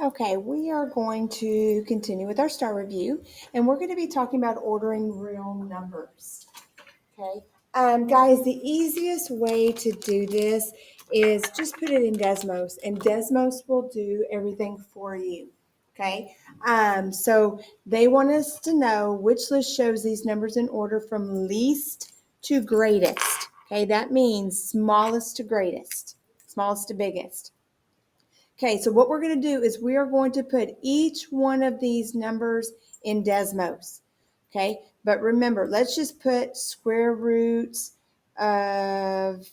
Okay, we are going to continue with our STAAR review, and we're going to be talking about ordering real numbers. Okay, guys, the easiest way to do this is just put it in Desmos, and Desmos will do everything for you. Okay, so they want us to know which list shows these numbers in order from least to greatest. Okay, that means smallest to greatest, smallest to biggest. Okay, so what we're going to do is we are going to put each one of these numbers in Desmos. Okay, but remember, let's just put square roots of,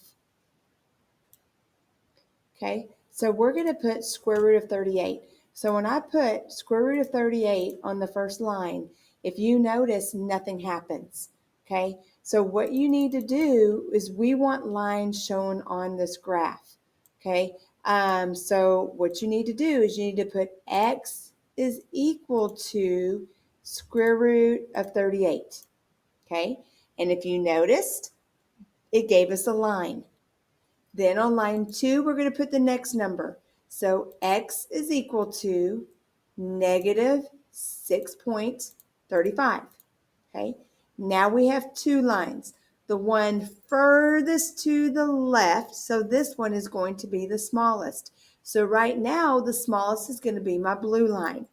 okay, so we're going to put square root of 38. So when I put square root of 38 on the first line, if you notice, nothing happens. Okay, so what you need to do is we want lines shown on this graph. Okay, so what you need to do is you need to put x is equal to square root of 38. Okay, and if you noticed, it gave us a line. Then on line 2, we're going to put the next number. So x is equal to negative 6.35. Okay, now we have two lines. The one furthest to the left, so this one is going to be the smallest. So right now, the smallest is going to be my blue line,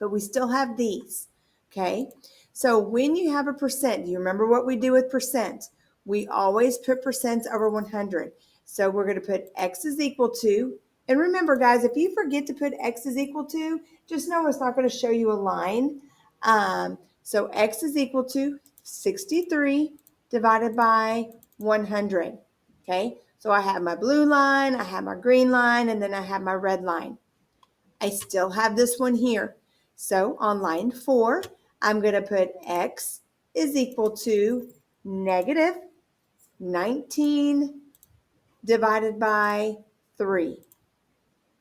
but we still have these. Okay, so when you have a percent, do you remember what we do with percent? We always put percents over 100. So we're going to put x is equal to, and remember guys, if you forget to put x is equal to, just know it's not going to show you a line. So x is equal to 63 divided by 100. Okay, so I have my blue line, I have my green line, and then I have my red line. I still have this one here. So on line 4, I'm going to put x is equal to negative 19 divided by 3.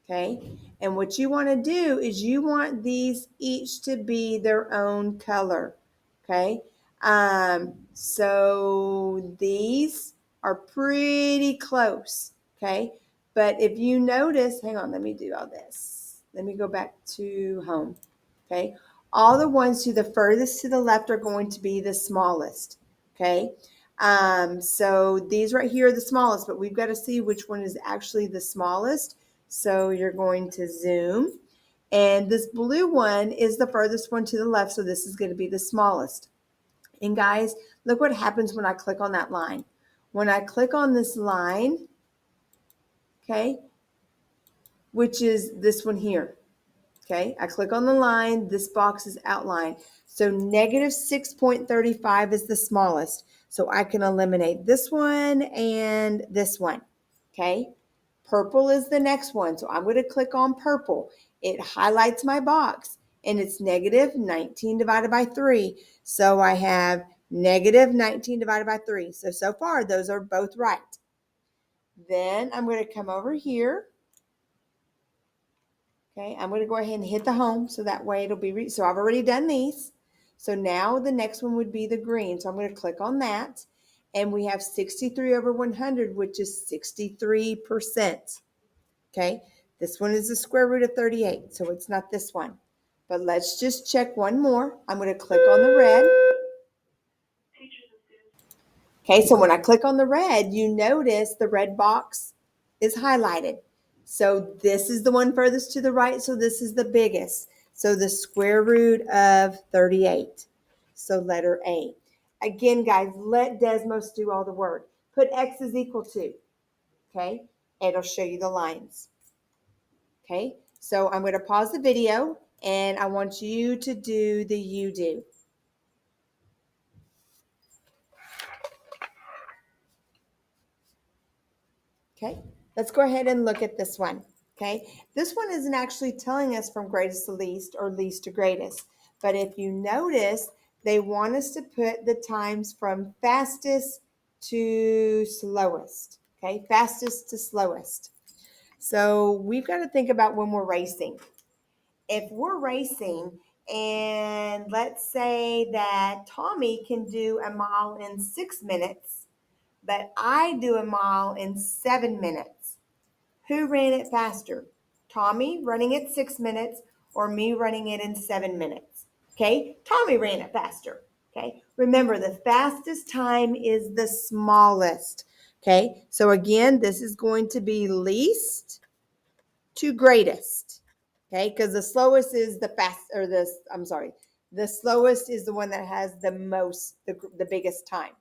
Okay, and what you want to do is you want these each to be their own color. Okay, so these are pretty close. Okay, but if you notice, hang on, let me do all this. Let me go back to home. Okay, all the ones to the furthest to the left are going to be the smallest. Okay, so these right here are the smallest, but we've got to see which one is actually the smallest. So you're going to zoom, and this blue one is the furthest one to the left, so this is going to be the smallest. And guys, look what happens when I click on that line. When I click on this line, okay, which is this one here, okay, I click on the line, this box is outlined. So negative 6.35 is the smallest. So I can eliminate this one and this one, okay? Purple is the next one. So I'm going to click on purple. It highlights my box, and it's negative 19 divided by 3. So I have negative 19 divided by 3. So far, those are both right. Then I'm going to come over here. Okay, I'm going to go ahead and hit the home, so that way it'll be, so I've already done these. So now the next one would be the green. So I'm going to click on that, and we have 63 over 100, which is 63%. Okay, this one is the square root of 38, so it's not this one. But let's just check one more. I'm going to click on the red. Okay, so when I click on the red, you notice the red box is highlighted. So this is the one furthest to the right, so this is the biggest. So the square root of 38. So letter A. Again, guys, let Desmos do all the work. Put x is equal to, okay? It'll show you the lines. Okay, so I'm going to pause the video, and I want you to do the you do. Okay, let's go ahead and look at this one. Okay, this one isn't actually telling us from greatest to least or least to greatest, but if you notice, they want us to put the times from fastest to slowest. Okay, fastest to slowest. So we've got to think about when we're racing. If we're racing, and let's say that Tommy can do a mile in 6 minutes, but I do a mile in 7 minutes. Who ran it faster, Tommy running it 6 minutes or me running it in 7 minutes. Okay, Tommy ran it faster. Okay, remember the fastest time is the smallest. Okay, so again, this is going to be least to greatest. Okay, because the slowest is the the slowest is the one that has the most, the biggest time.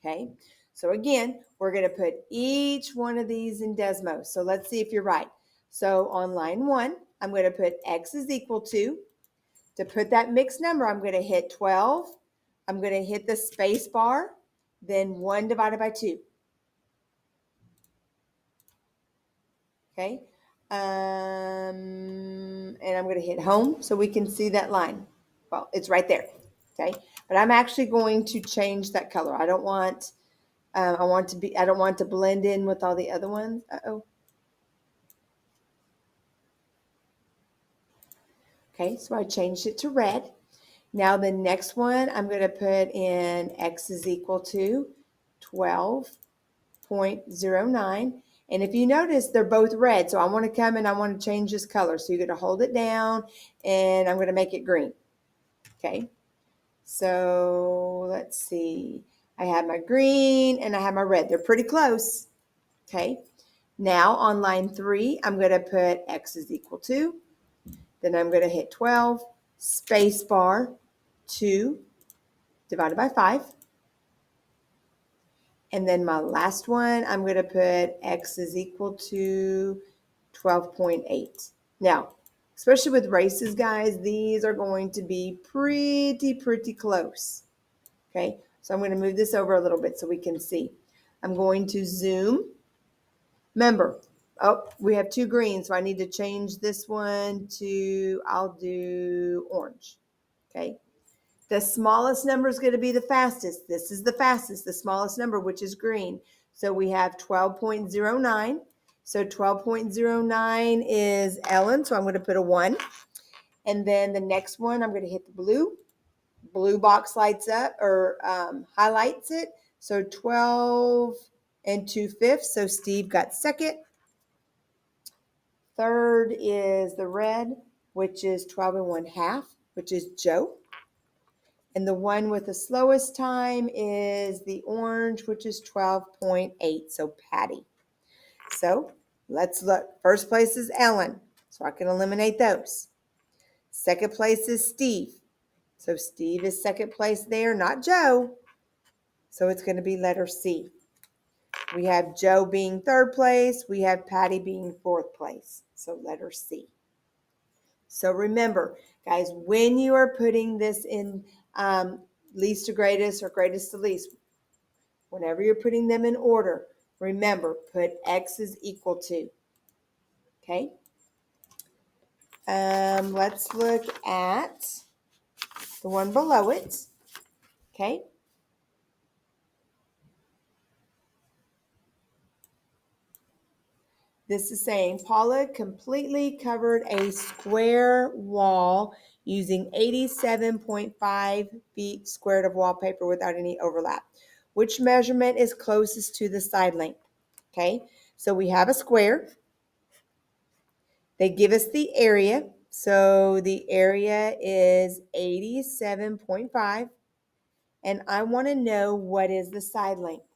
Okay, so again, we're going to put each one of these in Desmos. So let's see if you're right. So on line 1, I'm going to put x is equal to put that mixed number, I'm going to hit 12. I'm going to hit the space bar, then 1 divided by 2. Okay. And I'm going to hit home so we can see that line. Well, it's right there. Okay. But I'm actually going to change that color. I don't want to blend in with all the other ones. Uh-oh. Okay, so I changed it to red. Now the next one, I'm going to put in x is equal to 12.09. And if you notice, they're both red. So I want to come and I want to change this color. So you're going to hold it down and I'm going to make it green. Okay, so let's see. I have my green and I have my red. They're pretty close. Okay, now on line 3, I'm going to put x is equal to, then I'm going to hit 12, space bar, 2 divided by 5. And then my last one, I'm going to put x is equal to 12.8. Now, especially with races, guys, these are going to be pretty close. Okay, so I'm going to move this over a little bit so we can see. I'm going to zoom. Remember, we have 2 greens, so I need to change this one to, I'll do orange. Okay. The smallest number is going to be the fastest. This is the fastest, the smallest number, which is green. So we have 12.09. So 12.09 is Ellen. So I'm going to put a 1. And then the next one, I'm going to hit the blue. Blue box lights up or highlights it. So 12 and 2/5. So Steve got second. Third is the red, which is 12 and 1/2, which is Joe. And the one with the slowest time is the orange, which is 12.8, so Patty. So let's look. First place is Ellen, so I can eliminate those. Second place is Steve. So Steve is second place there, not Joe. So it's going to be letter C. We have Joe being third place. We have Patty being fourth place. So letter C. So remember, guys, when you are putting this in least to greatest or greatest to least, whenever you're putting them in order, remember, put x is equal to. Okay? Let's look at the one below it. Okay? This is saying Paula completely covered a square wall using 87.5 feet squared of wallpaper without any overlap. Which measurement is closest to the side length? Okay, so we have a square. They give us the area. So the area is 87.5. And I want to know what is the side length.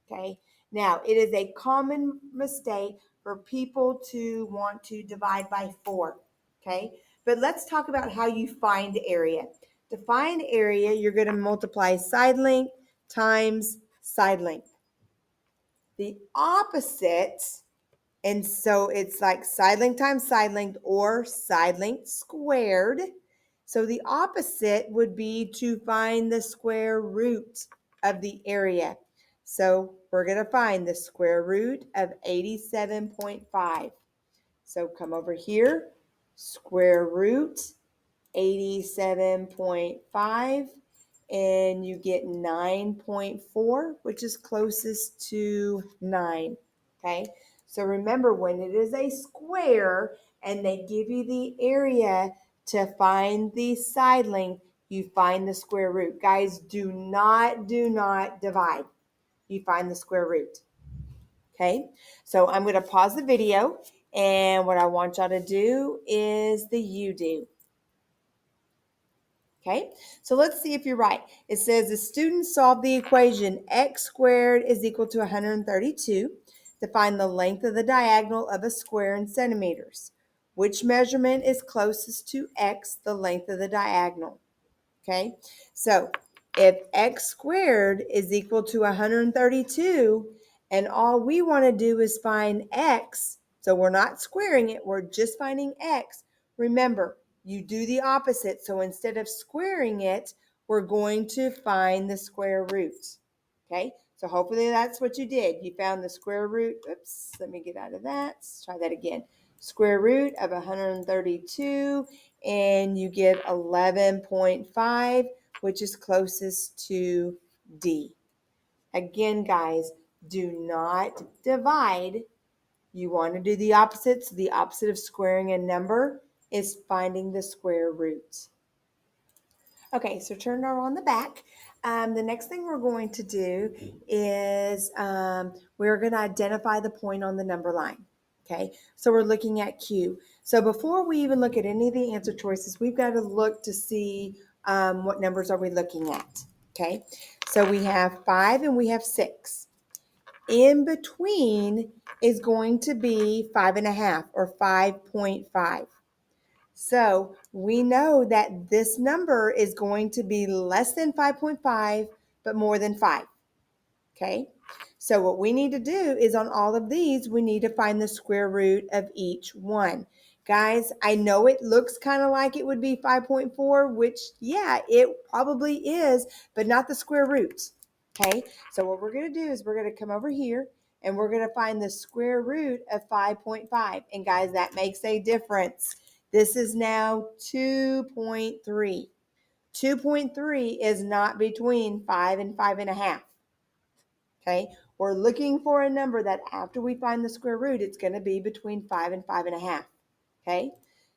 Okay, now it is a common mistake for people to want to divide by 4. Okay, but let's talk about how you find area. To find area, you're going to multiply side length times side length. The opposite, and so it's like side length times side length or side length squared. So the opposite would be to find the square root of the area. So we're going to find the square root of 87.5. So come over here, square root 87.5, and you get 9.4, which is closest to 9. Okay, so remember, when it is a square and they give you the area to find the side length, you find the square root. Guys, do not divide. You find the square root. Okay, so I'm going to pause the video And what I want y'all to do is the you do. Okay, so let's see if you're right. It says the student solved the equation x squared is equal to 132 to find the length of the diagonal of a square in centimeters. Which measurement is closest to x, the length of the diagonal? Okay, so if x squared is equal to 132 and all we want to do is find x, so we're not squaring it, we're just finding x. Remember, you do the opposite. So instead of squaring it, we're going to find the square root. Okay, so hopefully that's what you did. You found the square root. Oops, let me get out of that. Let's try that again. Square root of 132, and you get 11.5, which is closest to D. Again, guys, do not divide. You want to do the opposite. So the opposite of squaring a number is finding the square root. Okay, so turn our on the back. The next thing we're going to do is we're going to identify the point on the number line. Okay, so we're looking at Q. So before we even look at any of the answer choices, we've got to look to see what numbers are we looking at. Okay, so we have 5 and we have 6. In between is going to be 5.5 or 5.5. So we know that this number is going to be less than 5.5, but more than 5. Okay, so what we need to do is on all of these, we need to find the square root of each one. Guys, I know it looks kind of like it would be 5.4, which, yeah, it probably is, but not the square root. Okay, so what we're going to do is we're going to come over here and we're going to find the square root of 5.5. And guys, that makes a difference. This is now 2.3. 2.3 is not between 5 and 5.5. Okay, we're looking for a number that after we find the square root, it's going to be between 5 and 5.5. Okay,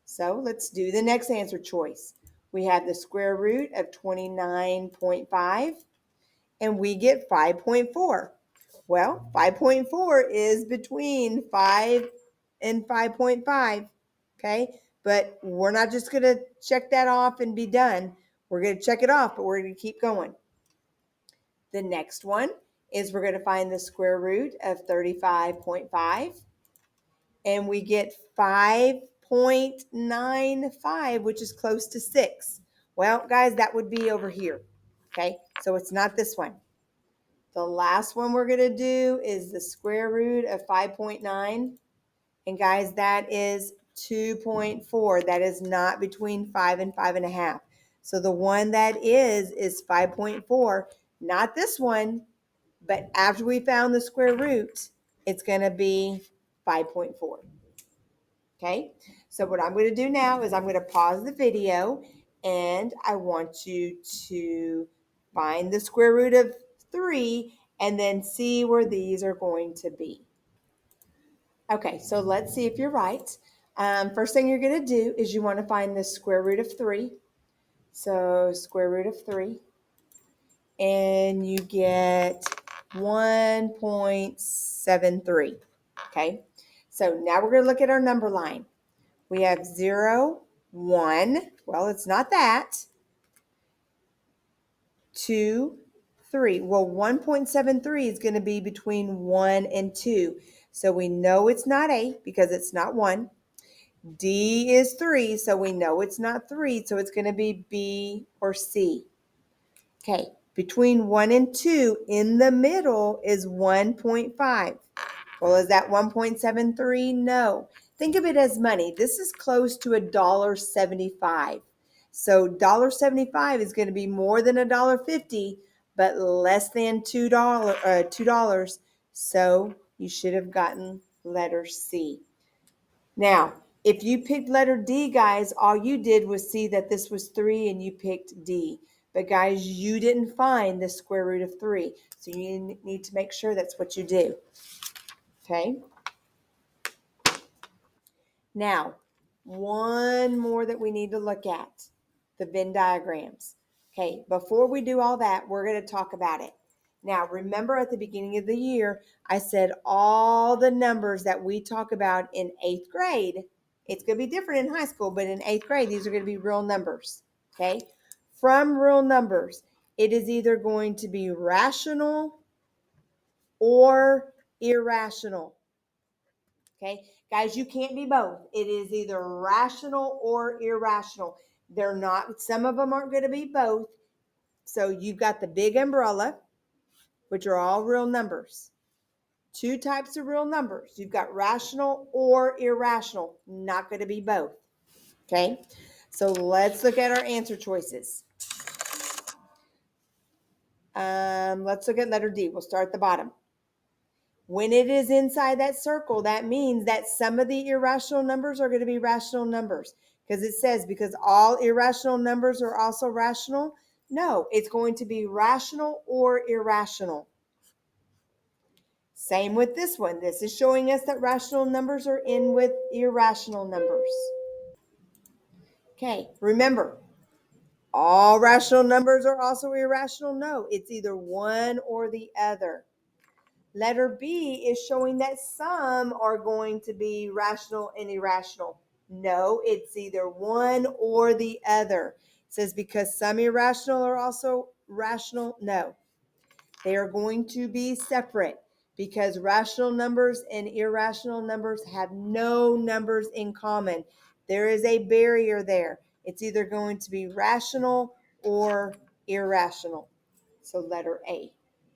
so let's do the next answer choice. We have the square root of 29.5 and we get 5.4. Well, 5.4 is between 5 and 5.5. Okay, but we're not just going to check that off and be done. We're going to check it off, but we're going to keep going. The next one is we're going to find the square root of 35.5 and we get 5.95, which is close to 6. Well, guys, that would be over here. Okay, so it's not this one. The last one we're going to do is the square root of 5.9. And guys, that is 2.4. That is not between 5 and 5.5. So the one that is 5.4. Not this one, but after we found the square root, it's going to be 5.4. Okay, so what I'm going to do now is I'm going to pause the video and I want you to find the square root of 3 and then see where these are going to be. Okay, so let's see if you're right. First thing you're going to do is you want to find the square root of 3. So square root of 3. And you get 1.73. Okay, so now we're going to look at our number line. We have 0, 1. Well, it's not that. 2, 3. Well, 1.73 is going to be between 1 and 2. So we know it's not A because it's not 1. D is 3, so we know it's not 3. So it's going to be B or C. Okay, between 1 and 2, in the middle is 1.5. Well, is that 1.73? No. Think of it as money. This is close to $1.75. So $1.75 is going to be more than $1.50, but less than $2. So you should have gotten letter C. Now, if you picked letter D, guys, all you did was see that this was 3 and you picked D. But guys, you didn't find the square root of 3. So you need to make sure that's what you do. Okay. Now, one more that we need to look at, the Venn diagrams. Okay, before we do all that, we're going to talk about it. Now, remember at the beginning of the year, I said all the numbers that we talk about in 8th grade, it's going to be different in high school, but in 8th grade, these are going to be real numbers, okay? From real numbers, it is either going to be rational or irrational, okay? Guys, you can't be both. It is either rational or irrational. They're not, some of them aren't going to be both. So you've got the big umbrella, which are all real numbers. Two types of real numbers. You've got rational or irrational. Not going to be both. Okay? So let's look at our answer choices. Let's look at letter D. We'll start at the bottom. When it is inside that circle, that means that some of the irrational numbers are going to be rational numbers. Because it says, because all irrational numbers are also rational. No, it's going to be rational or irrational. Same with this one. This is showing us that rational numbers are in with irrational numbers. Okay, remember, all rational numbers are also irrational? No, it's either one or the other. Letter B is showing that some are going to be rational and irrational. No, it's either one or the other. It says because some irrational are also rational? No. They are going to be separate because rational numbers and irrational numbers have no numbers in common. There is a barrier there. It's either going to be rational or irrational. So letter A.